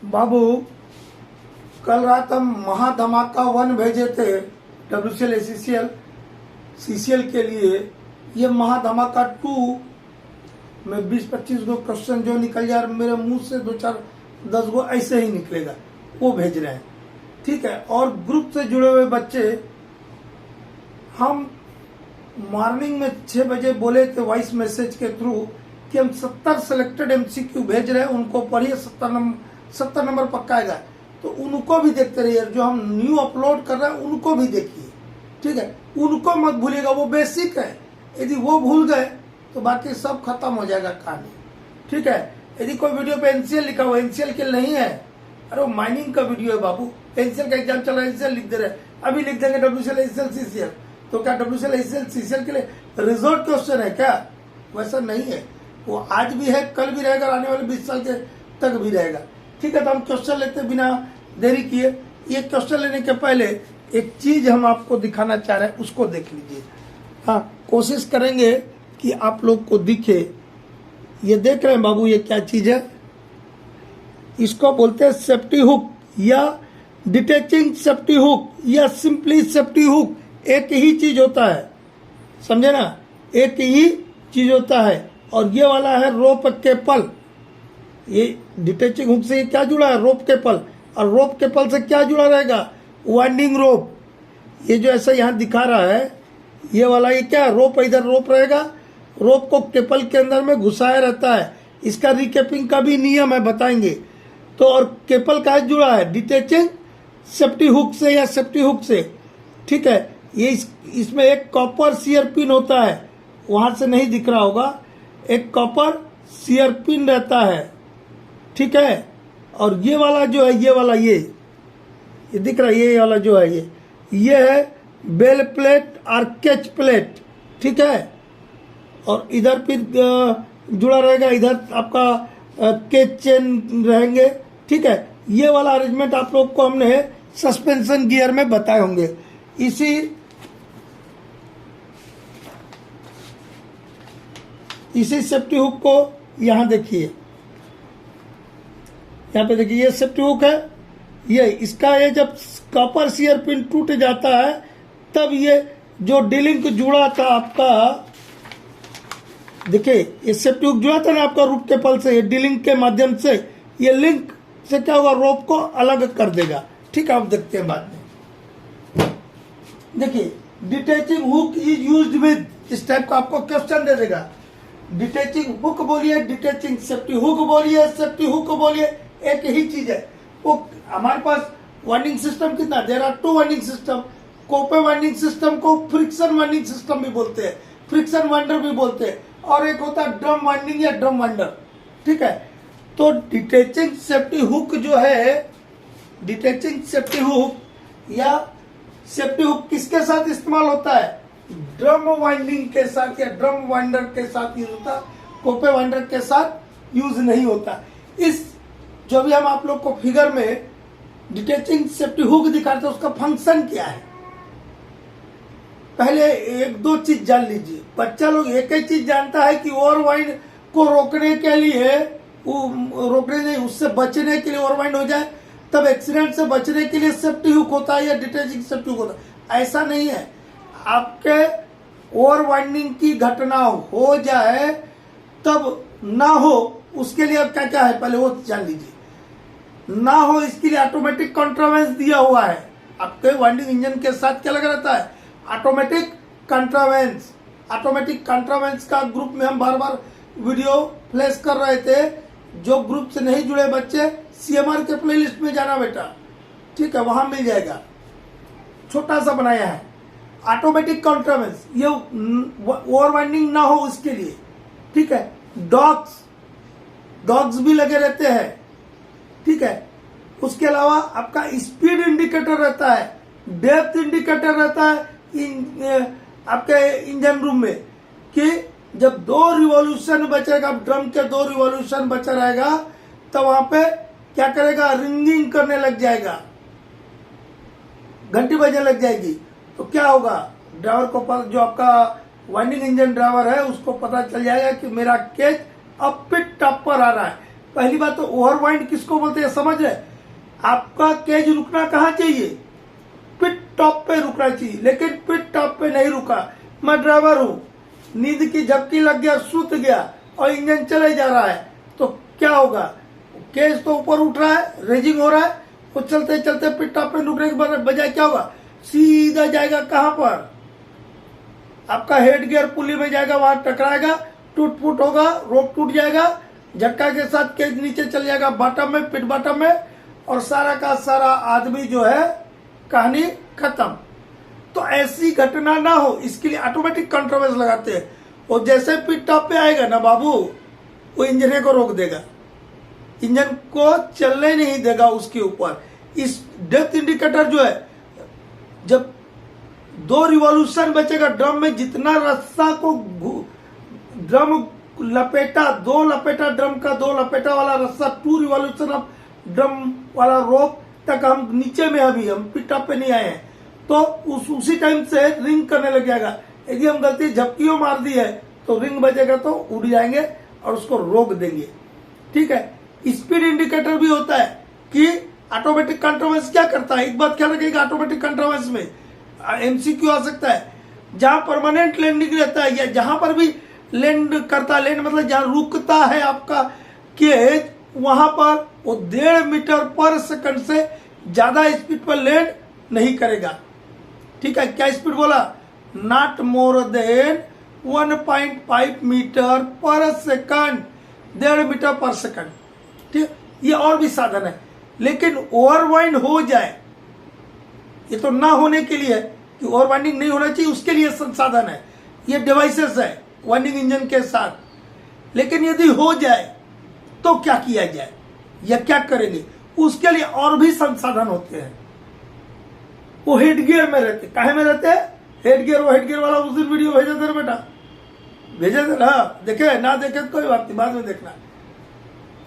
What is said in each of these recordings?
बाबू कल रात हम महाधमाका 1 भेजे थे WCL CCL के लिए। ये महाधमाका 2 में 20-25 गो क्वेश्चन जो निकल जाए मेरे मुंह से 2-4-10 गो ऐसे ही निकलेगा, वो भेज रहे हैं। ठीक है। और ग्रुप से जुड़े हुए बच्चे, हम मॉर्निंग में 6 बजे बोले थे वॉइस मैसेज के थ्रू कि हम 70 सिलेक्टेड MCQ भेज रहे हैं, उनको पढ़िए, 70 नंबर पक्का आएगा। तो उनको भी देखते रहिए, जो हम न्यू अपलोड कर रहे हैं उनको भी देखिए। ठीक है, उनको मत भूलिएगा, वो बेसिक है। यदि वो भूल गए तो बाकी सब खत्म हो जाएगा कहानी। ठीक है। यदि कोई वीडियो पे NCL लिखा हुआ, NCL के नहीं है, अरे वो माइनिंग का वीडियो है बाबू। NCL का एग्जाम चल रहा है, NCL लिख दे रहे, अभी लिख देंगे WCL CCL। तो क्या WCL CCL के लिए रिजल्ट क्वेश्चन है क्या? वैसा नहीं है। वो आज भी है, कल भी रहेगा, आने वाले 20 साल के तक भी रहेगा। ठीक है। तो हम क्वेश्चन लेते बिना देरी किए। ये क्वेश्चन लेने के पहले एक चीज हम आपको दिखाना चाह रहे हैं, उसको देख लीजिए। हाँ, कोशिश करेंगे कि आप लोग को दिखे। ये देख रहे हैं बाबू, ये क्या चीज है? इसको बोलते हैं सेफ्टी हुक या डिटैचिंग सेफ्टी हुक या सिंपली सेफ्टी हुक। एक ही चीज होता है, समझे ना? एक ही चीज होता है। और ये वाला है रोप केपल। ये डिटैचिंग हुक से क्या जुड़ा है? रोप केपल। और रोप केपल से क्या जुड़ा रहेगा? वाइंडिंग रोप। ये जो ऐसा यहाँ दिखा रहा है, ये वाला ये क्या है? रोप। इधर रोप रहेगा, रोप को केपल के अंदर में घुसाया रहता है। इसका रिकेपिंग का भी नियम है, बताएंगे। तो और केपल का जुड़ा है डिटैचिंग सेफ्टी हुक से या सेफ्टी हुक से। ठीक है। ये इसमें एक कॉपर सियर पिन होता है, वहां से नहीं दिख रहा होगा। एक कॉपर सियर पिन रहता है। ठीक है। और ये वाला जो है, ये वाला ये दिख रहा है, ये वाला जो है, ये है बेल प्लेट और कैच प्लेट। ठीक है। और इधर फिर जुड़ा रहेगा, इधर आपका कैच चेन रहेंगे। ठीक है। ये वाला अरेंजमेंट आप लोग को हमने सस्पेंशन गियर में बताए होंगे। इसी सेफ्टी हुक को यहां देखिए, यहाँ पे देखिए, ये सेफ्टी हुक है। ये इसका ये जब कॉपर सियर पिन टूट जाता है, तब ये जो डिलिंक जुड़ा था आपका, देखिए ये सेफ्टी हुक जुड़ा था ना आपका रूप केबल से, ये डिलिंक के माध्यम से ये लिंक से क्या होगा? रोप को अलग कर देगा। ठीक है, आप देखते हैं बाद में। देखिए, detaching hook is used with, इस टाइप का आपको क्वेश्चन दे देगा। डिटैचिंग हुक बोलिए, डिटैचिंग सेफ्टी हुक बोलिए, सेफ्टी हुक बोलिए, एक ही चीज है। वो हमारे पास वाइंडिंग सिस्टम कितना? There are 2 winding system. Koepe winding system को फ्रिक्शन वाइंडिंग सिस्टम भी बोलते हैं, फ्रिक्शन वाइंडर भी बोलते हैं, और एक होता है ड्रम वाइंडिंग या ड्रम वाइंडर। ठीक है। तो डिटैचिंग सेफ्टी हुक जो है, डिटैचिंग सेफ्टी हुक या सेफ्टी हुक किसके साथ इस्तेमाल होता है? ड्रम वाइंडिंग के साथ या ड्रम वाइंडर के साथ यूज होता है, कोपे वाइंडर के साथ यूज नहीं होता। इस जो भी हम आप लोग को फिगर में डिटैचिंग सेफ्टी हुक दिखाते हैं, उसका फंक्शन क्या है? पहले 1-2 चीज जान लीजिए। बच्चा लोग एक ही चीज जानता है कि ओवरवाइंड को रोकने के लिए, रोकने नहीं, उससे बचने के लिए ओवरवाइंड हो जाए, तब एक्सीडेंट से बचने के लिए सेफ्टी हुक होता है या डिटैचिंग सेफ्टी हुक होता है। ऐसा नहीं है। आपके ओवरवाइंडिंग की घटना हो जाए तब ना हो, उसके लिए अब क्या क्या है पहले वो जान लीजिए। ना हो इसके लिए ऑटोमेटिक कंट्रावेंस दिया हुआ है। आपके वाइंडिंग इंजन के साथ क्या लगा रहता है? Automatic contravenes. ऑटोमेटिक कंट्रावेंस का ग्रुप में हम बार बार वीडियो फ्लैश कर रहे थे। जो ग्रुप से नहीं जुड़े बच्चे, CMR के प्लेलिस्ट में जाना बेटा। ठीक है, वहां मिल जाएगा, छोटा सा बनाया है। ऑटोमेटिक कंट्रावेंस, ये ओवरवाइंडिंग ना हो उसके लिए। ठीक है। डॉग्स भी लगे रहते हैं। ठीक है। उसके अलावा आपका स्पीड इंडिकेटर रहता है, डेप्थ इंडिकेटर रहता है आपके इंजन रूम में, कि जब 2 रिवॉल्यूशन बचेगा, ड्रम के 2 रिवॉल्यूशन बचा रहेगा, तो वहां पे क्या करेगा? रिंगिंग करने लग जाएगा, घंटी बजने लग जाएगी। तो क्या होगा? ड्राइवर को, जो आपका वाइंडिंग इंजन ड्राइवर है, उसको पता चल जाएगा कि मेरा केज अब पिट टॉप पर आ रहा है। पहली बात तो ओवरवाइंड किसको बोलते हैं समझ रहे? आपका केज रुकना कहाँ चाहिए? पिट टॉप पे रुकना चाहिए, लेकिन पिट टॉप पे नहीं रुका। मैं ड्राइवर हूं, नींद की झपकी लग गया, सूत गया और इंजन चले जा रहा है, तो क्या होगा? केज तो ऊपर उठ रहा है, रेजिंग हो रहा है, वो चलते चलते पिट टॉप पे रुकने के बजाय क्या होगा? सीधा जाएगा कहां पर? आपका हेड गियर पुली में जाएगा, वहां टकराएगा, टूट फूट होगा, रोप टूट जाएगा, झटका के साथ केज नीचे चल जाएगा बॉटम में, पिट बॉटम में, और सारा का सारा आदमी जो है कहानी खत्म। तो ऐसी घटना ना हो इसके लिए ऑटोमेटिक कंट्रोवर्स लगाते हैं। और जैसे पिट टॉप पे आएगा ना बाबू, वो इंजन को रोक देगा, इंजन को चलने नहीं देगा उसके ऊपर। इस डेप्थ इंडिकेटर जो है, जब 2 रिवॉल्यूशन बचेगा ड्रम में, जितना रस्सा को ड्रम लपेटा, 2 लपेटा ड्रम का, 2 लपेटा वाला रस्सा, 2 रिवॉल्यूशन ऑफ ड्रम वाला रोप तक हम नीचे में, अभी हम पिट टॉप पे नहीं आए हैं, तो उसी टाइम से रिंग करने लग जाएगा। यदि हम गलती झपकियों मार दी है तो रिंग बजेगा, तो उड़ जाएंगे और उसको रोक देंगे। ठीक है। स्पीड इंडिकेटर भी होता है कि ऑटोमेटिक कंट्रोवर्स क्या करता है, एक बात ख्याल रखिएगा, ऑटोमेटिक कंट्रोवर्स में एमसीक्यू आ सकता है। जहां परमानेंट लैंडिंग रहता है या जहां पर भी लैंड करता है, लैंड मतलब जहां रुकता है आपका केज, वहां पर वो 1.5 मीटर पर सेकंड से ज्यादा स्पीड पर लैंड नहीं करेगा। ठीक है। क्या स्पीड बोला? नॉट मोर देन 1.5 मीटर पर सेकंड, 1.5 मीटर पर सेकंड। ठीक, ये और भी साधन है। लेकिन ओवरवाइंड हो जाए, ये तो ना होने के लिए है कि ओवरवाइंडिंग नहीं होना चाहिए, उसके लिए संसाधन है, ये डिवाइसेस है वाइंडिंग इंजन के साथ। लेकिन यदि हो जाए तो क्या किया जाए या क्या करेंगे, उसके लिए और भी संसाधन होते हैं। वो हेड गियर में रहते, काहे में रहते हैं? हेड गियर, वो हेड गियर वाला उस दिन वीडियो भेजे थे बेटा, भेजे थे ना, देखे ना देखे तो कोई बात नहीं, बाद में देखना,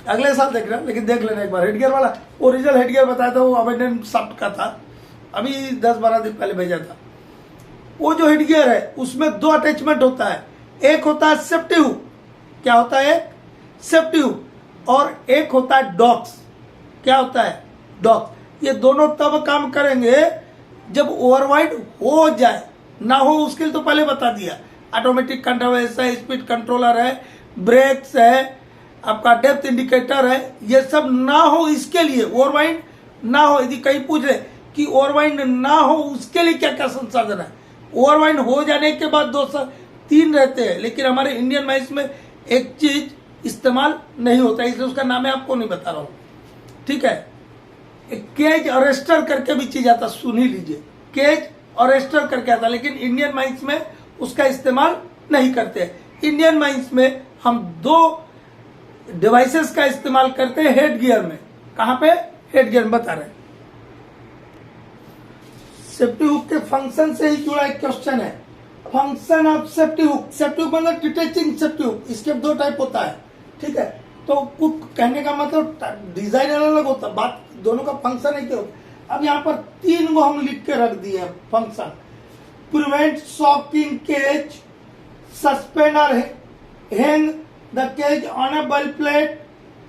अगले साल देखना, लेकिन देख लेना एक बार। हेड गियर वाला ओरिजिनल हेड गियर बताया था, वो अबेंडन सॉफ्ट का था, अभी 10-12 दिन पहले भेजा था। वो जो हेड गियर है उसमें 2 अटैचमेंट होता है, एक होता है सेफ्टी हुक, क्या होता है? एक सेफ्टी हुक, और एक होता है डॉक्स। क्या होता है? डॉक्स। ये दोनों तब काम करेंगे जब ओवरवाइड हो जाए, ना हो उसके लिए तो पहले बता दिया। ऑटोमेटिक कंट्रोवर्स है, स्पीड कंट्रोलर है, ब्रेक्स है, आपका डेप्थ इंडिकेटर है, ये सब ना हो इसके लिए, ओवरवाइंड ना हो। यदि कहीं पूछ रहे कि ओवरवाइंड ना हो उसके लिए क्या क्या संसाधन है, ओवरवाइंड हो जाने के बाद 2-3 रहते हैं, लेकिन हमारे इंडियन माइंस में एक चीज इस्तेमाल नहीं होता है, इसलिए उसका नाम मैं आपको नहीं बता रहा हूं। ठीक है। एक केज अरेस्टर करके भी चीज आता, सुन ही लीजिए, केज अरेस्टर करके आता, लेकिन इंडियन माइंस में उसका इस्तेमाल नहीं करते। इंडियन माइंस में हम 2 डिवाइसेस का इस्तेमाल करते हैं हेड गियर में। कहां पे? हेड गियर में बता रहे हैं। सेफ्टी हुक के फंक्शन से ही जुड़ा एक क्वेश्चन है, function of safety hook. Safety hook मतलब डिटेचिंग सेफ्टी हुक, इसके 2 टाइप होता है। ठीक है। तो कुछ कहने का मतलब डिजाइन अलग होता है, बात दोनों का फंक्शन है क्या होता। अब यहाँ पर 3 को हम लिख के रख दिए हैं function. Prevent shocking cage, suspend और hang the cage on a bell plate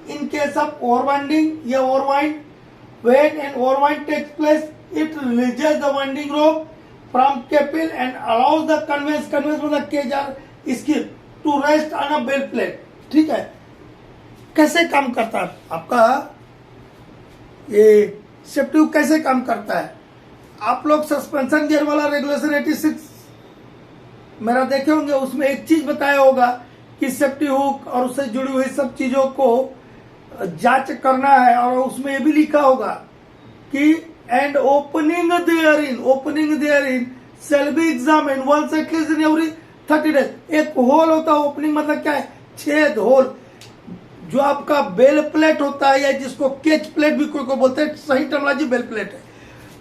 in case of overwinding या overwind. When an overwind takes place, it releases the winding rope from capil and allows the conveyance मतलब cage or skid to rest on a bell plate. ठीक है। कैसे काम करता है आपका ये सेफ्टी हुक, कैसे काम करता है? आप लोग सस्पेंशन गियर वाला रेगुलेशन 86 मेरा देखे होंगे, उसमें एक चीज बताया होगा कि सेफ्टी हुक और उससे जुड़ी हुई सब चीजों को जांच करना है, और उसमें ये भी लिखा होगा कि and opening therein shall be examined once at least in every 30 days. एक होल होता है, ओपनिंग मतलब क्या है? छेद, होल। जो आपका बेल प्लेट होता है या जिसको केज प्लेट भी कोई को बोलते हैं, सही टर्मिनोलॉजी बेल प्लेट है,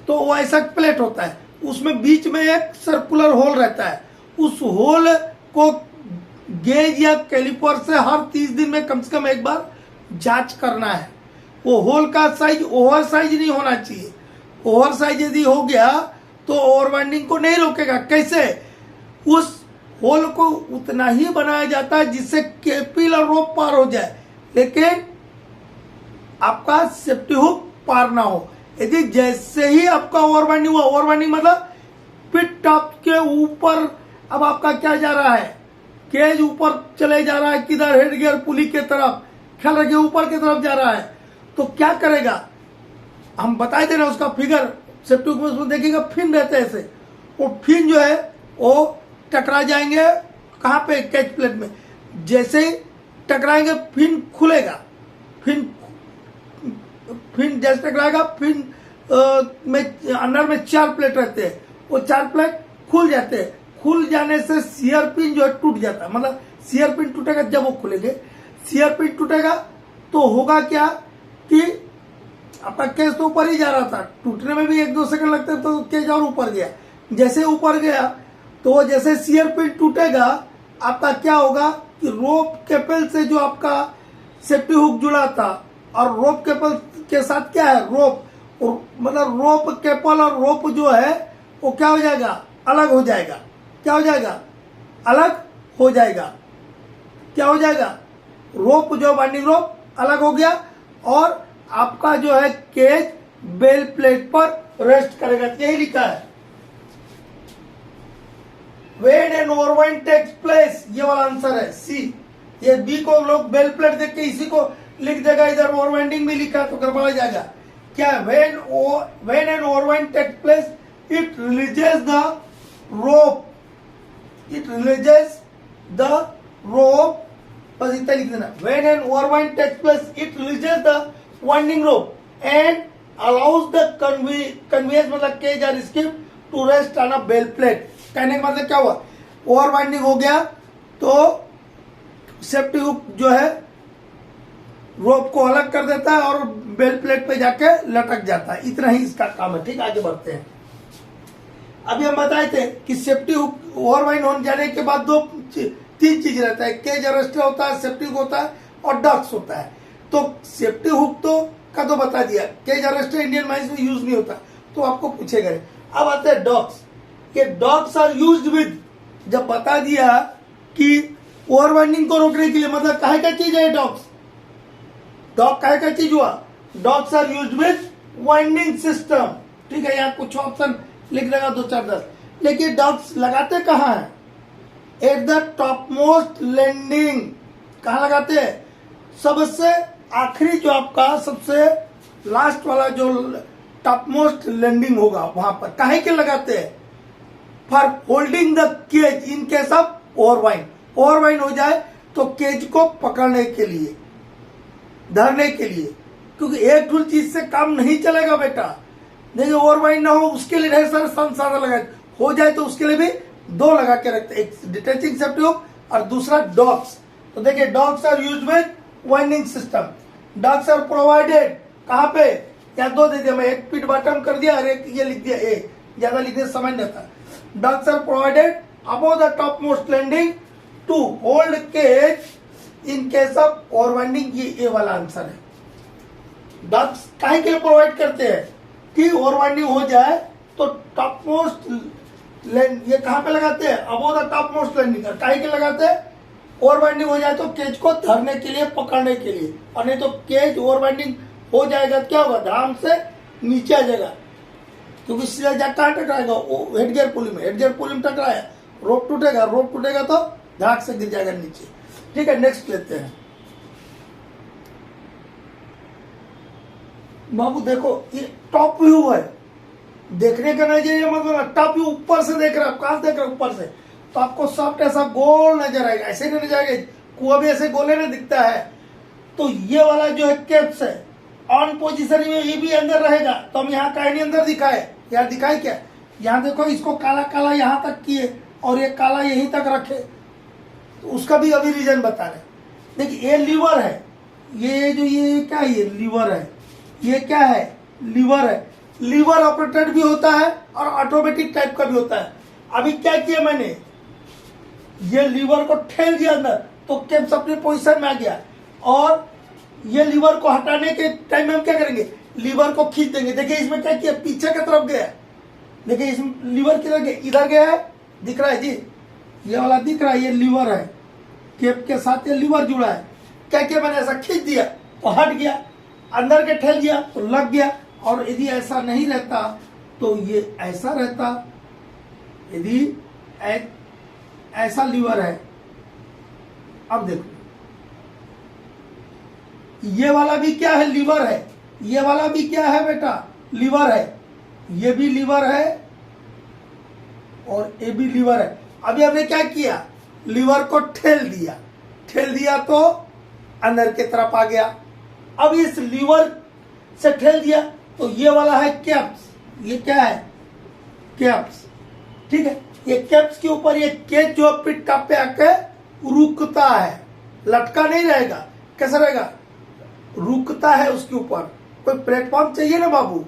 तो वो ऐसा प्लेट होता है, उसमें बीच में एक सर्कुलर होल रहता है। उस होल को गेज या कैलिपर से हर 30 दिन में कम से कम एक बार जांच करना है। वो होल का साइज ओवर साइज नहीं होना चाहिए। ओवर साइज यदि हो गया तो ओवरवाइंडिंग को नहीं रोकेगा। कैसे? उस होल को उतना ही बनाया जाता है जिससे केपिल और रोप पार हो जाए, लेकिन आपका सेफ्टी हुक पार ना हो। यदि जैसे ही आपका ओवर बाइंडिंग हुआ, ओवर बाइंडिंग मतलब पिट टॉप के ऊपर अब आपका क्या जा रहा है, केज ऊपर चले जा रहा है, किधर, हेड गियर पुली के तरफ, ख्याल रखिए ऊपर की तरफ जा रहा है, तो क्या करेगा, हम बताए दे रहे हैं उसका फिगर सेफ्टी हुक में, उसमें देखिएगा फिन रहते हैं ऐसे, वो फिन जो है वो टकरा जाएंगे कहाँ पे, कैच प्लेट में। जैसे ही टकराएंगे फिन खुलेगा, फिन जैसे टकराएगा, फिन में अंदर में 4 प्लेट रहते हैं, वो 4 प्लेट खुल जाते हैं। खुल जाने से सियर पिन जो है टूट जाता है, मतलब सियर पिन टूटेगा जब वो खुलेंगे। सियर पिन टूटेगा तो होगा क्या कि आपका केज तो ऊपर ही जा रहा था, टूटने में भी 1-2 सेकंड लगते तो केज और ऊपर गया। जैसे ऊपर गया तो जैसे सियर पिन टूटेगा, आपका क्या होगा कि रोप केपल से जो आपका सेफ्टी हुक जुड़ा था, और रोप केपल के साथ क्या है, रोप, मतलब रोप केपल और रोप जो है वो क्या हो जाएगा, अलग हो जाएगा। क्या हो जाएगा, अलग हो जाएगा। क्या हो जाएगा, रोप जो बाइंडिंग रोप अलग हो गया, और आपका जो है केज बेल प्लेट पर रेस्ट करेगा। यही लिखा है, when an overwind takes place, ये वाला आंसर है सी। ये बी को लोग बेल प्लेट देख के इसी को लिख देगा, इधर ओवरवाइंडिंग भी लिखा तो गड़बड़ा जाएगा। क्या, when an overwind takes place, it releases the rope, बस इतना लिख देना। when an overwind takes place, it releases the winding rope and allows the conveyance मतलब केज और skip to rest on a bell plate। कहने का मतलब क्या हुआ, ओवर बाइंडिंग हो गया तो सेफ्टी हुक जो है रोप को अलग कर देता है और बेल प्लेट पे जाके लटक जाता है। इतना ही इसका काम है। ठीक, आगे बढ़ते हैं। अभी हम बताए थे कि सेफ्टी हुक ओवर बाइंड हो जाने के बाद 3 चीज रहता है, केज अरेस्टर होता है, सेफ्टी हुक होता है और डॉक्स होता है। तो सेफ्टी हुक तो का तो बता दिया, केज अरेस्टर इंडियन माइंस में यूज नहीं होता, तो आपको पूछेगा। अब आते हैं डॉक्स। ये डॉग्स आर यूज्ड विद, जब बता दिया कि ओवर बाइंडिंग को रोकने के लिए, मतलब काहे का चीज है डॉग्स, डॉग काहे का चीज हुआ, dogs are used with winding system. ठीक है, यहाँ कुछ ऑप्शन लिख देगा 2-4-10, लेकिन डॉग्स लगाते कहाँ है, at the top most landing. कहाँ लगाते हैं, सबसे आखिरी जो आपका सबसे लास्ट वाला जो टॉप मोस्ट लैंडिंग होगा वहां पर। काहे के लगाते हैं, for holding the cage in case of overwind. Overwind हो जाए तो केज को पकड़ने के लिए, धरने के लिए, क्योंकि एक टूल चीज से काम नहीं चलेगा बेटा। देखिए ओवरवाइंड ना हो उसके लिए ढेर सारे संसाधन लगाए, हो जाए तो उसके लिए भी 2 लगा के रखते हैं, एक डिटैचिंग सेफ्टी हुक और दूसरा डॉग्स। तो देखिए dogs are used with winding system. Dogs are provided कहाँ पे, या 2 दे दिया मैं, एक पिट बॉटम कर दिया और एक ये लिख दिया ए, ज्यादा लिखने से समझ नहीं आता। Ducks are provided above the topmost landing to hold cage in case of overwinding। ये वाला आंसर है। डक्स काहे के लिए प्रोवाइड करते हैं कि ओवरवाइंडिंग हो जाए तो टॉप मोस्ट लैंड, ये कहाँ पे लगाते हैं, above the top most landing. काहे के लगाते हैं, ओवरवाइंडिंग हो जाए तो केज को धरने के लिए, पकड़ने के लिए, और नहीं तो केज ओवरवाइंडिंग हो जाएगा क्या होगा, धड़ाम से नीचे आ जाएगा, क्योंकि सीधा जा कहाँ टकराएगा, वो हेड गियर पुली में, हेड गियर पुली में टकराया, रोप टूटेगा, रोप टूटेगा तो धड़ाक से गिर जाएगा नीचे। ठीक है, नेक्स्ट लेते हैं। बाबू देखो ये टॉप व्यू है, देखने का नहीं चाहिए मतलब टॉप व्यू ऊपर से देख रहे हो, कहां से देख रहे हो, ऊपर से, तो आपको सॉफ्ट ऐसा गोल नजर आएगा, ऐसे नहीं नजर आएगा, कुआ भी ऐसे गोले नहीं दिखता है। तो ये वाला जो है कैप्स है ऑन पोजीशन में, ये भी अंदर रहेगा, तो हम यहाँ काहे नहीं अंदर दिखाए, यार दिखाए क्या, यहाँ देखो इसको काला काला यहाँ तक किए और ये काला यहीं तक रखे, तो उसका भी अभी रीजन बता रहे। देखिए ये लीवर है, ये जो ये क्या है, ये लीवर है, ये क्या है, लीवर है। लीवर ऑपरेटेड भी होता है और ऑटोमेटिक टाइप का भी होता है। अभी क्या किया मैंने, ये लीवर को ठेल दिया अंदर तो कैप्स अपने पोजीशन में आ गया, और ये लीवर को हटाने के टाइम में हम क्या करेंगे, लीवर को खींच देंगे। देखिए इसमें क्या किया, पीछे की तरफ गया, देखिए इसमें लीवर किधर गया, इधर गया है, दिख रहा है जी, ये वाला दिख रहा है, ये लीवर है, कैप के साथ ये लीवर जुड़ा है। क्या किया मैंने, ऐसा खींच दिया तो हट गया, अंदर के ठेल दिया तो लग गया, और यदि ऐसा नहीं रहता तो ये ऐसा रहता। यदि ऐसा लीवर है, अब देखो ये वाला भी क्या है, लीवर है, ये वाला भी क्या है बेटा, लीवर है, ये भी लीवर है और ये भी लीवर है। अभी हमने क्या किया, लीवर को ठेल दिया तो अंदर की तरफ आ गया। अब इस लीवर से ठेल दिया तो ये वाला है कैप्स, ये क्या है, कैप्स, ठीक है। ये कैप्स के ऊपर ये केज जो पिट टॉप पे आके रुकता है, लटका नहीं रहेगा, कैसा रहेगा, रुकता है उसके ऊपर। कोई प्लेटफॉर्म चाहिए ना बाबू,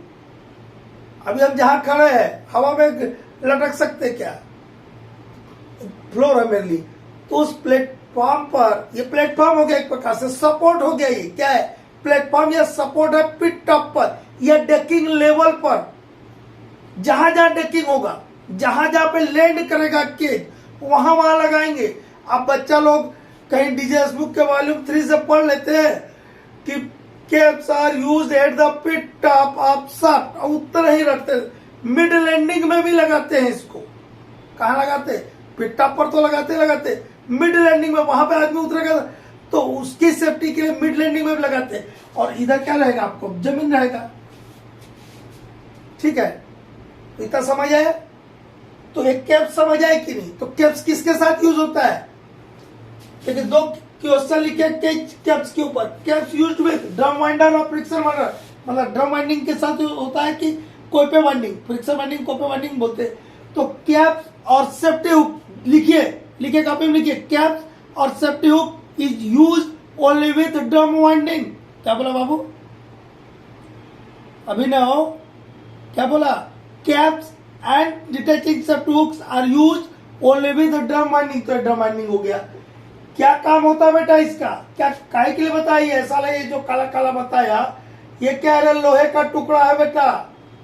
अभी हम जहां खड़े हैं हवा में लटक सकते क्या, फ्लोर है मेरे लिए, तो उस प्लेटफॉर्म पर, ये प्लेटफॉर्म हो गया एक प्रकार से, सपोर्ट हो गया, ये क्या है, प्लेटफॉर्म या सपोर्ट है पिट टॉप पर या डेकिंग लेवल पर। जहां जहां डेकिंग होगा, जहां जहां पे लैंड करेगा केज, वहां वहां लगाएंगे। अब बच्चा लोग कहीं डीजे बुक के वॉल्यूम 3 से पढ़ लेते हैं कि caps are used at the pit top of shaft, उत्तर ही रखते, मिड लैंडिंग में भी लगाते हैं इसको। कहाँ लगाते, पिट टॉप पर तो लगाते, मिड लैंडिंग में, वहां पे आदमी उतरेगा तो उसकी सेफ्टी के लिए मिड लैंडिंग में भी लगाते हैं। और इधर क्या रहेगा, आपको जमीन रहेगा, ठीक है। इतना समझ आया, तो एक कैप्स समझ आए कि नहीं। तो कैप्स किसके साथ यूज होता है, देखिए दो क्वेश्चन लिखे कैप्स के ऊपर। Caps used with drum winder और फ्रिक्शन वाइंडर, मतलब ड्रम वाइंडिंग के साथ होता है कि कोपे वाइंडिंग, फ्रिक्शन वाइंडिंग कोपे वाइंडिंग बोलते हैं। तो कैप्स और सेफ्टी हुक लिखिए कॉपी में लिखिए, कैप्स और safety hook is use only with drum winding. क्या बोला बाबू, अभी ना हो, क्या बोला, keps and detaching safety hooks are use only with drum winding. तो ड्रम वाइंडिंग हो गया। क्या काम होता है बेटा इसका, क्या काहे के लिए बताइए, साला ये जो काला काला बताया ये क्या है, लोहे का टुकड़ा है बेटा,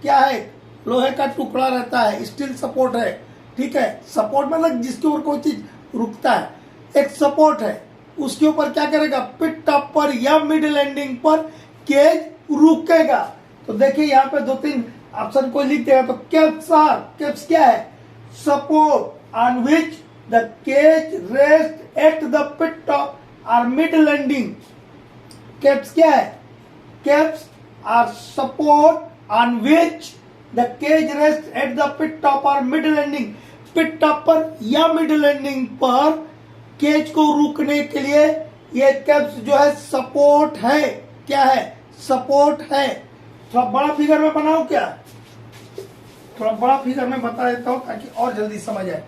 क्या है, लोहे का टुकड़ा रहता है, स्टील सपोर्ट है, ठीक है। सपोर्ट मतलब जिसके ऊपर कोई चीज रुकता है, एक सपोर्ट है, उसके ऊपर क्या करेगा, पिट टॉप पर या मिड लैंडिंग पर केज रुकेगा। तो देखिए यहाँ पे 2-3 ऑप्शन कोई लिख देगा। तो कैप्स क्या है, support on which the cage rest at the pit top और मिड लैंडिंग। कैप्स क्या है, keps are support on which the cage rest at the pit top और मिड लैंडिंग। पिट टॉप पर या मिड लैंडिंग पर cage को रोकने के लिए ये कैप्स जो है सपोर्ट है, क्या है, सपोर्ट है। थोड़ा बड़ा फिगर में बनाओ क्या, थोड़ा बड़ा फिगर में बता देता हूं ताकि और जल्दी समझ आए।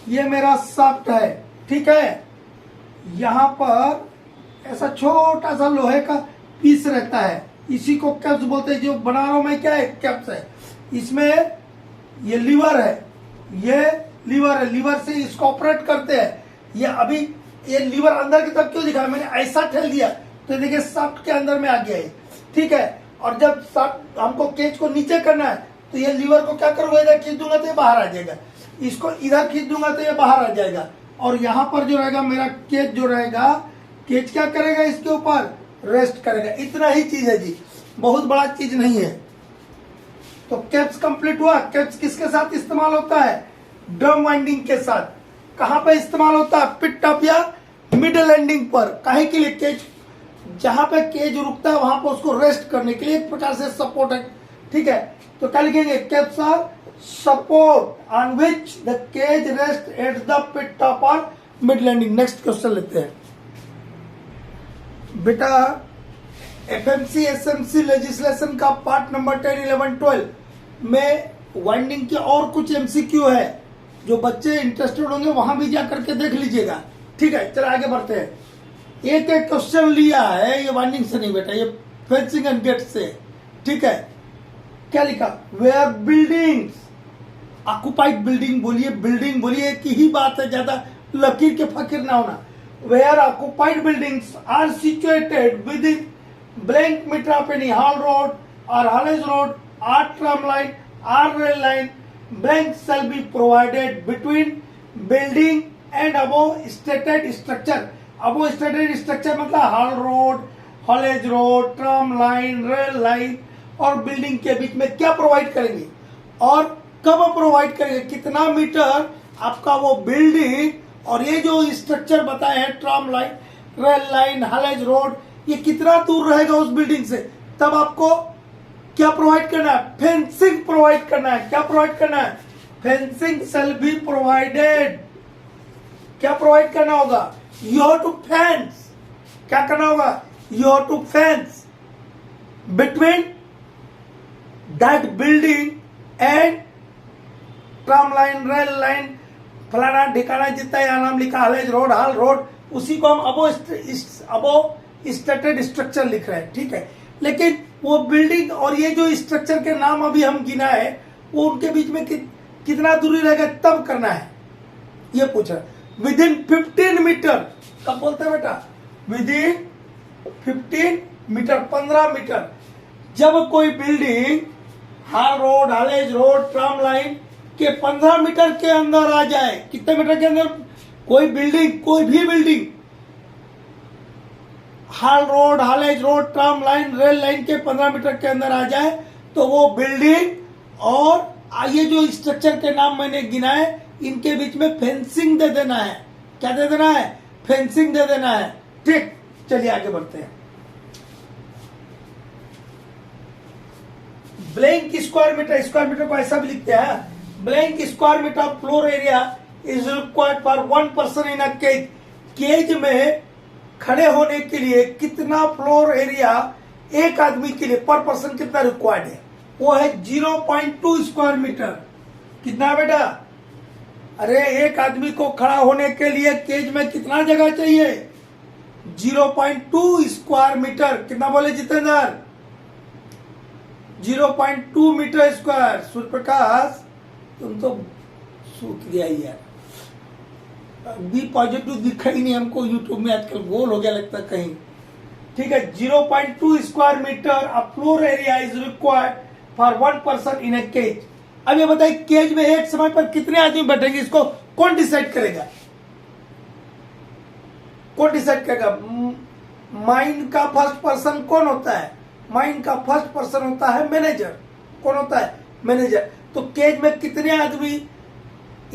ये मेरा शाफ्ट है, ठीक है, यहां पर ऐसा छोटा सा लोहे का पीस रहता है, इसी को कैप्स बोलते हैं। जो बना रहा हूं मैं, क्या है, कैप्स है। इसमें ये लीवर है, ये लीवर है, लीवर से इसको ऑपरेट करते हैं। ये अभी ये लीवर अंदर की तरफ क्यों दिखा, मैंने ऐसा ठेल दिया तो देखिए शाफ्ट के अंदर में आ गया है, ठीक है। और जब शाफ्ट हमको केज को नीचे करना है तो ये लीवर को क्या करूंगा, इधर खींच दूंगा तो ये बाहर आ जाएगा, इसको इधर खींच दूंगा तो ये बाहर आ जाएगा। और यहाँ पर जो रहेगा मेरा केज जो रहेगा, केज क्या करेगा, इसके ऊपर रेस्ट करेगा। इतना ही चीज है जी, बहुत बड़ा चीज नहीं है। तो कैप्स कंप्लीट हुआ। कैप्स किसके साथ इस्तेमाल होता है, ड्रम वाइंडिंग के साथ। कहां पे इस्तेमाल होता है, पिट टॉप या मिड लैंडिंग पर। काहे के लिए, केज जहां पे केज रुकता है वहां पर उसको रेस्ट करने के लिए एक प्रकार से सपोर्ट है, ठीक है। तो क्या लिखेंगे, keps are support on which the cage rest at the pit top और मिड लैंडिंग। नेक्स्ट क्वेश्चन लेते हैं बेटा। एफएमसी एसएमसी लेजिस्लेशन का पार्ट नंबर 10, 11, 12 में वाइंडिंग के और कुछ एमसीक्यू है, जो बच्चे इंटरेस्टेड होंगे वहां भी जा करके देख लीजिएगा, ठीक है। चलो आगे बढ़ते हैं। एक क्वेश्चन लिया है, ये वाइंडिंग से नहीं बेटा, ये फेंसिंग एंड गेट से, ठीक है। क्या लिखा, वेयर बिल्डिंग्स ऑक्युपाइड, बिल्डिंग बोलिए, बिल्डिंग बोलिए, एक ही बात है, ज्यादा लकीर के फकीर ना होना। Where occupied buildings are situated within blank meter of any hall road or haulage road or tram line or rail line, blank shall be provided between building and above stated structure। above stated structure मतलब hall road, haulage road, tram line, rail line और building के बीच में क्या provide करेंगे और कब provide करेंगे, कितना मीटर आपका वो बिल्डिंग और ये जो स्ट्रक्चर बताए हैं tram line, rail line, haulage road, ये कितना दूर रहेगा उस बिल्डिंग से, तब आपको क्या प्रोवाइड करना है, फेंसिंग प्रोवाइड करना है। क्या प्रोवाइड करना है, फेंसिंग शैल बी प्रोवाइडेड। क्या प्रोवाइड करना होगा, यू हैव टू फेंस। क्या करना होगा, you have to fence between that building and tram line, rail line, फलाना ठिकाना जितना यहाँ नाम लिखा, हॉलेज रोड, हाल रोड, उसी को हम अबो स्टेटेड स्ट्रक्चर लिख रहे हैं, ठीक है। लेकिन वो बिल्डिंग और ये जो स्ट्रक्चर के नाम अभी हम गिना है वो उनके बीच में कितना दूरी रहेगा तब करना है, ये पूछ रहा है। विद इन 15 मीटर, कब बोलते हैं बेटा, विद इन 15 मीटर, 15 मीटर। जब कोई building haul road, haulage road, tram line के 15 मीटर के अंदर आ जाए, कितने मीटर के अंदर, कोई बिल्डिंग, कोई भी building haul road, haulage road, tram line, rail line के 15 मीटर के अंदर आ जाए तो वो बिल्डिंग और ये जो स्ट्रक्चर के नाम मैंने गिनाए इनके बीच में फेंसिंग दे देना है। क्या दे देना है, फेंसिंग दे देना है, ठीक। चलिए आगे बढ़ते हैं। ब्लैंक स्क्वायर मीटर को ऐसा भी लिखते हैं, blank square metre floor area is required for 1 person in a cage. Cage में खड़े होने के लिए कितना फ्लोर एरिया एक आदमी के लिए पर पर्सन कितना रिक्वायर्ड है, वो है 0.2 स्क्वायर मीटर। कितना है बेटा, अरे एक आदमी को खड़ा होने के लिए केज में कितना जगह चाहिए, 0.2 स्क्वायर मीटर। कितना बोले जितेंद्र, 0.2 मीटर स्क्वायर। सूर्य प्रकाश तुम तो सूत गया यार, बी पॉजिटिव दिखा ही नहीं हमको यूट्यूब में, आजकल गोल हो गया लगता है कहीं, ठीक है। 0.2 square metre a floor area is required for 1 person in a cage. अब ये बताइए केज में एक समय पर कितने आदमी बैठेंगे, इसको कौन डिसाइड करेगा, कौन डिसाइड करेगा। माइंड का फर्स्ट पर्सन कौन होता है, माइंड का फर्स्ट पर्सन होता है मैनेजर। कौन होता है, मैनेजर। तो केज में कितने आदमी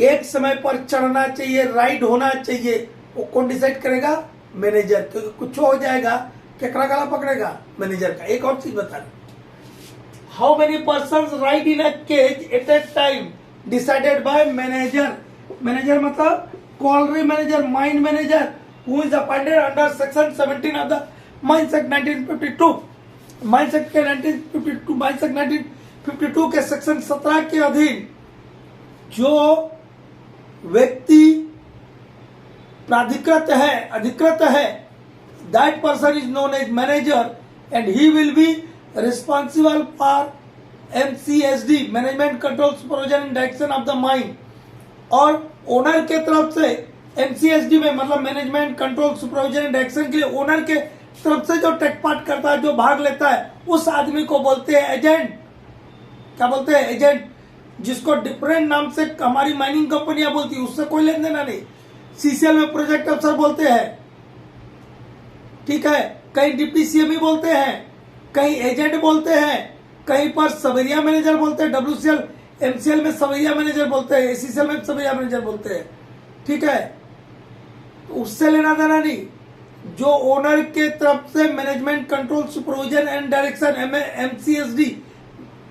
एक समय पर चढ़ना चाहिए, राइड होना चाहिए, वो कौन डिसाइड करेगा, मैनेजर। क्योंकि कुछ हो जाएगा केकरा गला पकड़ेगा, मैनेजर का। एक और चीज बता रहे, how many person ride in a cage at a time decided by manager. Manager मतलब colliery manager, mine manager, who is appointed under section 17 of the mines act 1952। Mines act के 1952, माइंस एक्ट 1952 के section 17 के अधीन जो व्यक्ति प्राधिकृत है, अधिकृत है, that person is known as manager and he will be responsible for MCSD, management control supervision and direction of the mine. और ओनर के तरफ से MCSD में मतलब management control supervision and direction के लिए ओनर के तरफ से जो टेक पार्ट करता है, जो भाग लेता है, उस आदमी को बोलते हैं एजेंट। क्या बोलते हैं, एजेंट। जिसको डिफरेंट नाम से हमारी माइनिंग कंपनियां बोलती है, उससे कोई लेन देना नहीं। CCL में प्रोजेक्ट अफसर बोलते हैं, ठीक है, कहीं DPCME बोलते हैं, कहीं एजेंट बोलते हैं, कहीं पर सबरिया मैनेजर बोलते हैं, WCL MCL में सबरिया मैनेजर बोलते हैं, ACCL में सबरिया मैनेजर बोलते हैं, ठीक है। उससे लेना देना नहीं। जो ओनर के तरफ से management control supervision and direction MCSD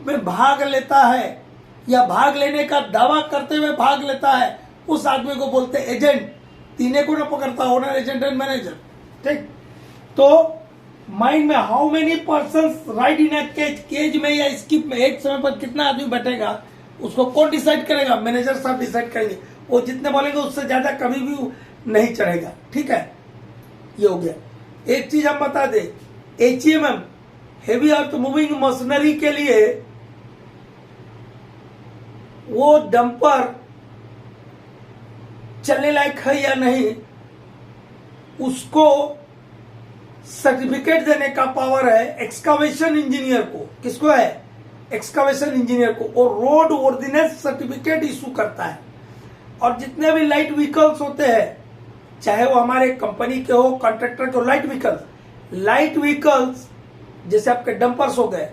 में भाग लेता है या भाग लेने का दावा करते हुए भाग लेता है, उस आदमी को बोलते हैं एजेंट। तीनों को ना पकड़ता, ओनर, एजेंट एंड मैनेजर, ठीक। तो माइंड में how many persons ride in a cage, cage में या स्किप में एक समय पर कितना आदमी बैठेगा, उसको कौन डिसाइड करेगा, मैनेजर साहब डिसाइड करेंगे। वो जितने बोलेंगे उससे ज्यादा कभी भी नहीं चढ़ेगा, ठीक है। ये हो गया। एक चीज हम बता दें, HMM heavy earth moving machinery के लिए वो डंपर चलने लायक है या नहीं, उसको सर्टिफिकेट देने का पावर है एक्सकावेशन इंजीनियर को। किसको है, एक्सकावेशन इंजीनियर को। और रोड ऑर्डिनेंस सर्टिफिकेट इशू करता है। और जितने भी लाइट व्हीकल्स होते हैं, चाहे वो हमारे कंपनी के हो, कॉन्ट्रैक्टर के हो, लाइट व्हीकल, लाइट व्हीकल्स जैसे आपके डंपर्स हो गए,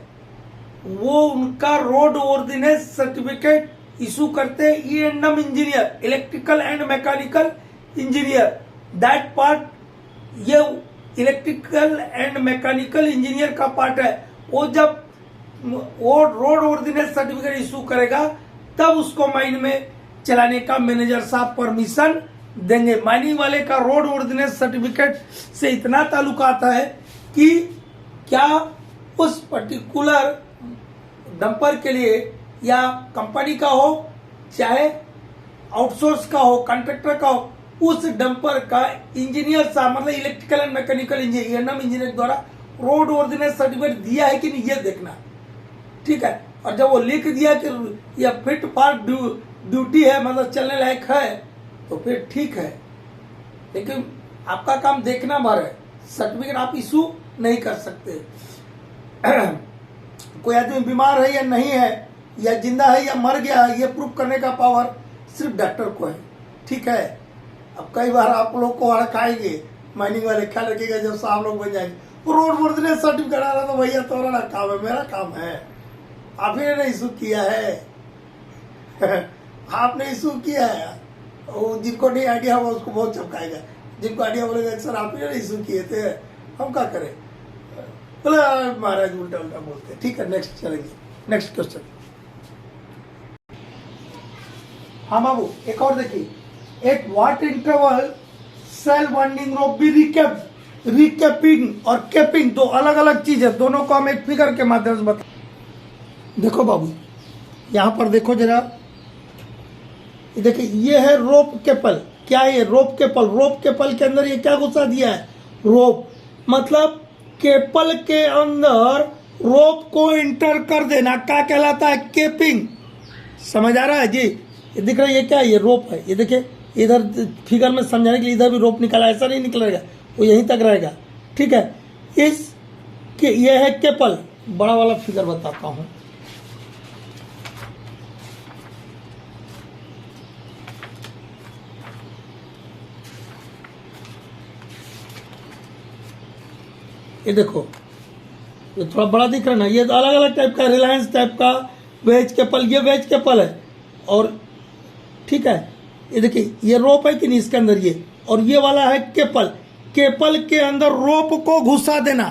वो उनका रोड वर्दीनेस सर्टिफिकेट इशू करते E&M engineer, electrical and mechanical engineer. That part, ये इलेक्ट्रिकल एंड मैकेनिकल इंजीनियर का पार्ट है। वो जब वो रोड वर्दीनेस सर्टिफिकेट इशू करेगा तब उसको माइन में चलाने का मैनेजर साहब परमिशन देंगे। माइनिंग वाले का रोड वर्दीनेस सर्टिफिकेट से इतना ताल्लुक आता है कि क्या उस पर्टिकुलर डंपर के लिए या कंपनी का हो चाहे आउटसोर्स का हो, कॉन्ट्रैक्टर का हो, उस डंपर का इंजीनियर साहब मतलब electrical and mechanical engineer E&M engineer द्वारा रोड वर्दीनेस सर्टिफिकेट दिया है कि नहीं ये देखना, ठीक है। और जब वो लिख दिया कि यह फिट फॉर ड्यूटी है, मतलब चलने लायक है, तो फिर ठीक है। लेकिन आपका काम देखना भर है, सर्टिफिकेट आप इशू नहीं कर सकते। कोई आदमी बीमार है या नहीं है, या जिंदा है या मर गया, ये प्रूव करने का पावर सिर्फ डॉक्टर को है, ठीक है। अब कई बार आप लोग को हड़काएंगे माइनिंग वाले, ख्याल रखिएगा जब साहब लोग बन जाएंगे रोड वर्दीनेस सर्टिफिकेट आ रहा, तो भैया तुम्हारा काम है, मेरा काम है, आप ही ने इशू किया है। आपने इशू किया है। वो जिनको नहीं आइडिया होगा उसको बहुत चमकाएगा, जिनको आइडिया बोलेगा सर आप ही ने इशू किए थे, हम क्या करें, बोले महाराज उल्टा उल्टा बोलते। ठीक है, नेक्स्ट चलेंगे, नेक्स्ट क्वेश्चन। हाँ बाबू, एक और देखिए, at what interval shall winding rope be recapping और कैपिंग दो अलग अलग चीज है, दोनों को हम एक फिगर के माध्यम से बता। देखो बाबू, यहां पर देखो जरा, देखिए ये है रोप केपल। क्या है ये रोप केपल? रोप केपल के अंदर ये क्या घुसा दिया है? रोप, मतलब केपल के अंदर रोप को इंटर कर देना क्या कहलाता है? केपिंग। समझ आ रहा है जी? ये दिख रहा है, ये क्या है? ये रोप है। ये देखिए इधर फिगर में समझाने के लिए इधर भी रोप निकाला, ऐसा नहीं निकलेगा, वो यहीं तक रहेगा, ठीक है। इस के ये है केपल, बड़ा वाला फिगर बताता हूं। ये देखो, ये थोड़ा बड़ा दिख रहा है ना, ये तो अलग अलग टाइप का, रिलायंस टाइप का वेज केपल, ये वेज केपल है, और ठीक है। ये देखिए ये रोप है कि नहीं इसके अंदर, ये और ये वाला है केपल। केपल के अंदर रोप को घुसा देना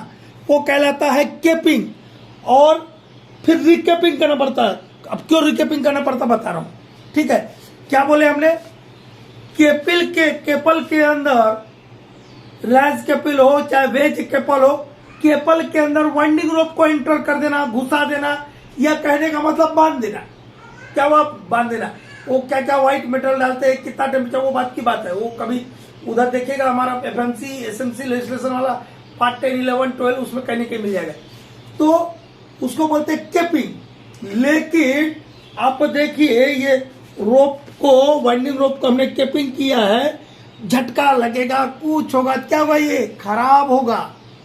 वो कहलाता है केपिंग, और फिर रिकेपिंग करना पड़ता है। अब क्यों रिकेपिंग करना पड़ता बता रहा हूं, ठीक है। क्या बोले हमने? केपल के अंदर रिलायंस केपल हो चाहे वेज केपल हो, केपल के अंदर वाइंडिंग रोप को इंटर कर देना, घुसा देना, या कहने का मतलब बांध देना। क्या हुआ? बांध देना। वो क्या क्या व्हाइट मेटल डालते हैं, कितना टेम्परेचर, वो बात की बात है। वो कभी उधर देखिएगा हमारा FMC SMC लेजिस्लेशन वाला पार्ट 10, 11, 12 उसमें कहने के मिल जाएगा, तो उसको बोलते हैं केपिंग। लेकिन आप देखिए ये रोप को, वाइंडिंग रोप को हमने केपिंग किया है, झटका लगेगा, कुछ होगा, क्या होगा? ये खराब होगा।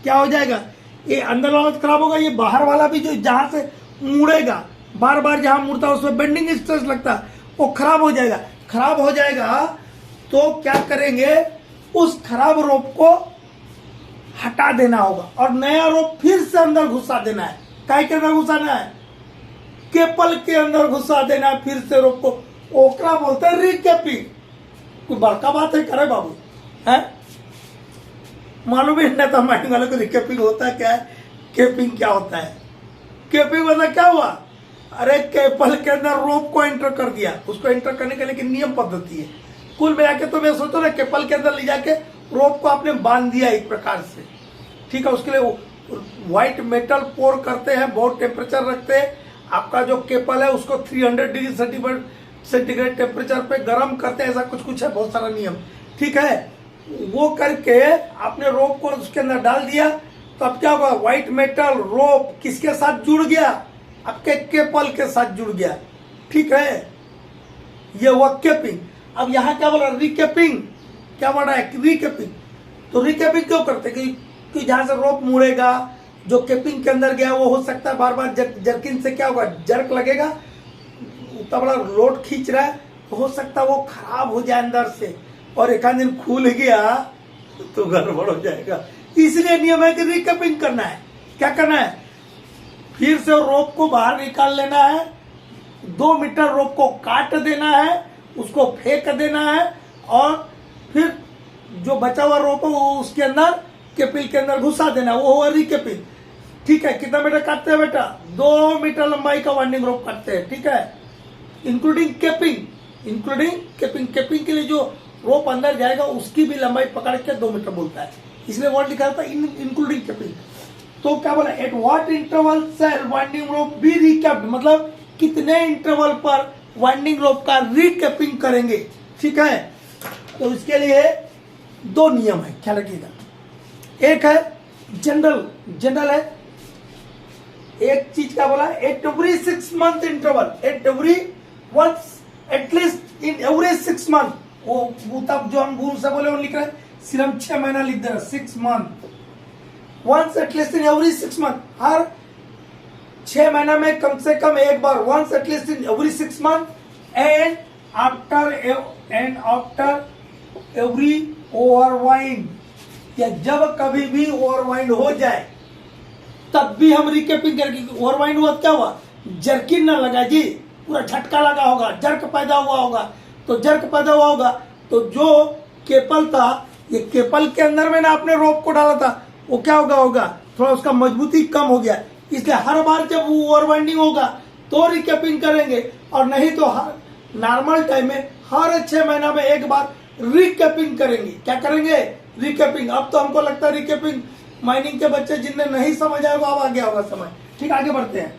क्या हो जाएगा? ये अंदर वाला तो खराब होगा, ये बाहर वाला भी जो जहां से मुड़ेगा, बार बार जहां मुड़ता है उसमें बेंडिंग स्ट्रेस लगता है, वो खराब हो जाएगा। खराब हो जाएगा तो क्या करेंगे? उस खराब रोप को हटा देना होगा और नया रोप फिर से अंदर घुसा देना है। काय के अंदर घुसाना है? केपल के अंदर घुसा देना है फिर से रोप को। ओकरा बोलते हैं रिकेपिंग। कोई बड़का बात है करे बाबू, है? मालूम ही नहीं था माइनिंग वाले को रिकेपिंग होता क्या है, केपिंग क्या होता है। केपिंग मतलब क्या हुआ? अरे केपल के अंदर रोप को एंटर कर दिया, उसको एंटर करने के लिए नियम पद्धति है। कुल मिला के तो मैं सोचता ना, केपल के अंदर ले जाके रोप को आपने बांध दिया एक प्रकार से, ठीक है। उसके लिए व्हाइट मेटल पोर करते हैं, बहुत टेम्परेचर रखते हैं। आपका जो केपल है उसको 300 डिग्री सेंटीग्रेड टेम्परेचर पे गर्म करते हैं, ऐसा कुछ कुछ है, बहुत सारा नियम, ठीक है। वो करके आपने रोप को उसके अंदर डाल दिया, तो अब क्या होगा? व्हाइट मेटल रोप किसके साथ जुड़ गया? आपके केपल के साथ जुड़ गया, ठीक है। ये हुआ केपिंग। अब यहां क्या बोला? रिकेपिंग। क्या बोल रहा है? रिकेपिंग। तो रिकेपिंग क्यों करते? कि जहां से रोप मुड़ेगा, जो केपिंग के अंदर गया वो हो सकता है बार बार जर्किन से क्या होगा? जर्क लगेगा, उतना बड़ा लोड खींच रहा है, तो हो सकता है वो खराब हो जाए अंदर से, और एक दिन खुल गया तो गड़बड़ हो जाएगा। इसलिए नियम है कि रिकैपिंग करना है। क्या करना है, फिर से रोप को बाहर निकाल लेना है, 2 मीटर रोप को काट देना है, उसको फेंक देना है, और फिर जो बचा हुआ रोप है वो उसके अंदर केपिल के अंदर घुसा देना, वो हुआ रिकेपिल। ठीक है, कितना मीटर काटते हैं बेटा, 2 मीटर लंबाई का वाइंडिंग रोप काटते हैं। ठीक है, इंक्लूडिंग केपिंग, इंक्लूडिंग केपिंग। केपिंग के लिए जो रोप अंदर जाएगा उसकी भी लंबाई पकड़ के 2 मीटर बोलता है, इसलिए वर्ड लिखा था इंक्लूडिंग केपिंग। तो क्या बोला, at what interval shall winding rope be recapped, मतलब कितने इंटरवल पर वाइंडिंग रोप का रिकैपिंग करेंगे। ठीक है, तो इसके लिए 2 नियम है, ख्याल रखिएगा। एक है जनरल है, एक चीज क्या बोला, every 6 month interval, at least in every 6 month. वो तब जो हम भूल से बोले वो लिख रहे हैं, सिर्फ हम 6 महीना लिख दे रहे, 6 month, once at least in every 6 month, हर 6 महीना में कम से कम एक बार, once at least in every 6 month, and after every overwind, या जब कभी भी ओवरवाइंड हो जाए तब भी हम रिकैपिंग करके। ओवरवाइंड हुआ क्या हुआ, जर्किन ना लगा जी, पूरा झटका लगा होगा, जर्क पैदा हुआ होगा, तो जर्क पैदा हुआ होगा तो जो केपल था, ये केपल के अंदर में ना आपने रोप को डाला था, वो क्या होगा थोड़ा उसका मजबूती कम हो गया, इसलिए हर बार जब वो ओवरवाइंडिंग होगा तो रिकैपिंग करेंगे, और नहीं तो नॉर्मल टाइम में हर 6 महीना में एक बार रिकैपिंग करेंगे। क्या करेंगे, रिकैपिंग। अब तो हमको लगता है रिकैपिंग माइनिंग के बच्चे जिनने नहीं समझ आएगा अब आ गया होगा समझ। ठीक, आगे बढ़ते हैं।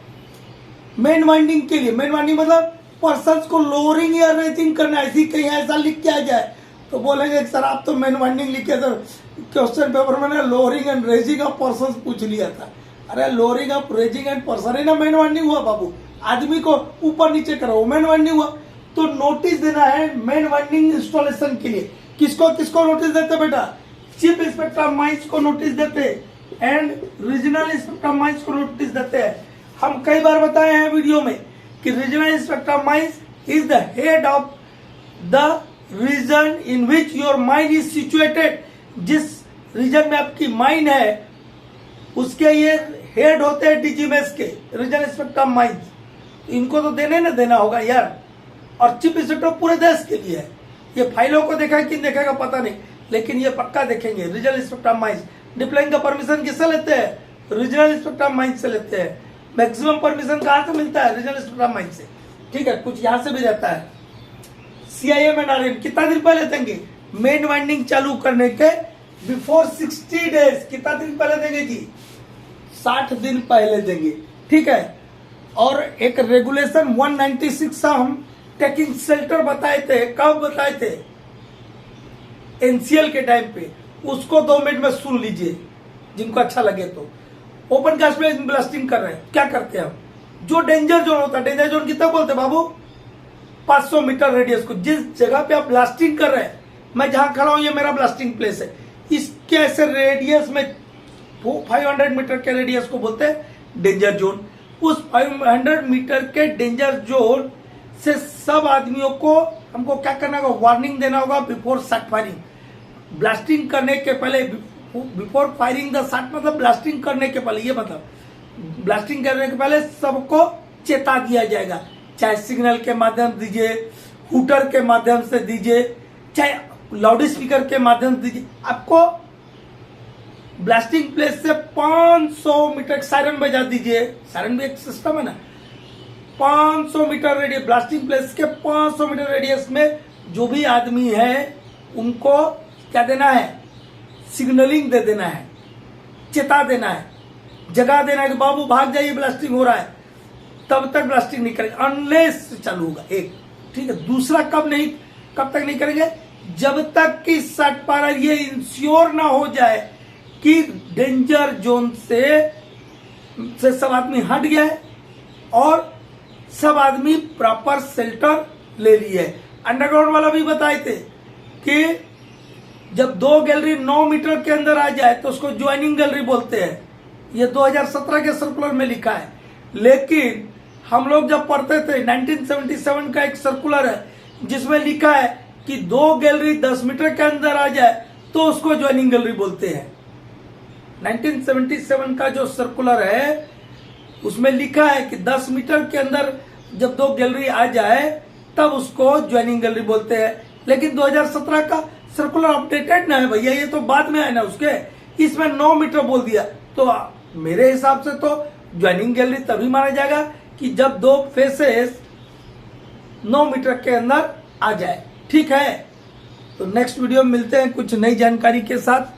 मेन वाइंडिंग के लिए, मेन वाइंडिंग मतलब पर्सन्स को लोअरिंग या रेजिंग करना, ऐसी कहीं ऐसा लिख के आ जाए तो बोलेंगे सर आप तो मेन वाइंडिंग लिखे थे, क्वेश्चन पेपर में ना lowering and raising of persons पूछ लिया था। अरे lowering of raising and person ही ना मेन वाइंडिंग हुआ बाबू, आदमी को ऊपर नीचे करो मेन वाइंडिंग हुआ। तो नोटिस देना है मेन वाइंडिंग इंस्टॉलेशन के लिए, किसको किसको नोटिस देते बेटा, चीफ इंस्पेक्टर ऑफ माइंस को नोटिस देते and regional inspector of mines को नोटिस देते हैं। हम कई बार बताए हैं वीडियो में कि regional inspector of mines is the head of the region in which your mine is situated. जिस रीजन में आपकी माइन है उसके ये हेड होते हैं डीजीएमएस के, रीजनल इंस्पेक्टर ऑफ माइंस। इनको तो देने ना देना होगा यार, और चीफ इंस्पेक्टर पूरे देश के लिए है। ये फाइलों को देखा कि देखेगा पता नहीं, लेकिन ये पक्का देखेंगे। Regional inspector of mines deploying का परमिशन किससे लेते हैं, रीजनल इंस्पेक्टर ऑफ माइंस से लेते हैं। मैक्सिमम परमिशन कहाँ से मिलता है, रीजनल इंस्पेक्टर ऑफ माइंस से। ठीक है, कुछ यहाँ से भी रहता है। सीआईएम एंड आरएम कितना दिन पहले देंगे, मेन वाइंडिंग चालू करने के बिफोर 60 डेज, कितना दिन पहले देंगे जी, 60 दिन पहले देंगे। ठीक है, और एक रेगुलेशन 196 हम टेकिंग शेल्टर बताए थे, कब बताए थे, एनसीएल के टाइम पे, उसको 2 मिनट में सुन लीजिए जिनको अच्छा लगे तो। ओपन कास्ट में ब्लास्टिंग कर रहे हैं, क्या करते हैं हम, जो डेंजर जोन होता है, डेंजर जोन कितना बोलते हैं बाबू, 500 मीटर रेडियस को। जिस जगह पे आप ब्लास्टिंग कर रहे हैं, मैं जहां खड़ा हूं ये मेरा ब्लास्टिंग प्लेस है, इसके ऐसे रेडियस में 500 मीटर के रेडियस को बोलते हैं डेंजर जोन। उस 500 मीटर के डेंजर जोन से सब आदमियों को हमको क्या करना होगा, वार्निंग देना होगा बिफोर शॉट फायरिंग। ब्लास्टिंग करने के पहले, बिफोर फायरिंग द शॉट मतलब ब्लास्टिंग करने के पहले, ये मतलब ब्लास्टिंग करने के पहले सबको चेता दिया जाएगा, चाहे सिग्नल के माध्यम से दीजिए, हुटर के माध्यम से दीजिए, चाहे लाउड स्पीकर के माध्यम से दीजिए। आपको ब्लास्टिंग प्लेस से 500 मीटर सायरन बजा दीजिए, सायरन भी एक सिस्टम है ना, 500 मीटर रेडियस, ब्लास्टिंग प्लेस के 500 मीटर रेडियस में जो भी आदमी है उनको क्या देना है, सिग्नलिंग दे देना है, चेता देना है, जगा देना है कि बाबू भाग जाइए ब्लास्टिंग हो रहा है। तब तक ब्लास्टिंग नहीं करेंगे अनलेस चालू होगा, एक। ठीक है, दूसरा कब तक नहीं करेंगे, जब तक कि शॉट फायर ये इंश्योर ना हो जाए कि डेंजर जोन से सब आदमी हट गया है और सब आदमी प्रॉपर शेल्टर ले लिए। अंडरग्राउंड वाला भी बताए थे कि जब 2 गैलरी 9 मीटर के अंदर आ जाए तो उसको ज्वाइनिंग गैलरी बोलते हैं। ये 2017 के सर्कुलर में लिखा है, लेकिन हम लोग जब पढ़ते थे 1977 का एक सर्कुलर है जिसमें लिखा है कि 2 गैलरी 10 मीटर के अंदर आ जाए तो उसको ज्वाइनिंग गैलरी बोलते हैं। 1977 का जो सर्कुलर है उसमें लिखा है कि 10 मीटर के अंदर जब 2 गैलरी आ जाए तब उसको ज्वाइनिंग गैलरी बोलते हैं। लेकिन 2017 का सर्कुलर अपडेटेड ना है भैया, ये तो बाद में है ना उसके, इसमें 9 मीटर बोल दिया। तो मेरे हिसाब से तो ज्वाइनिंग गैलरी तभी माना जाएगा कि जब 2 फेसेस 9 मीटर के अंदर आ जाए। ठीक है, तो नेक्स्ट वीडियो में मिलते हैं कुछ नई जानकारी के साथ।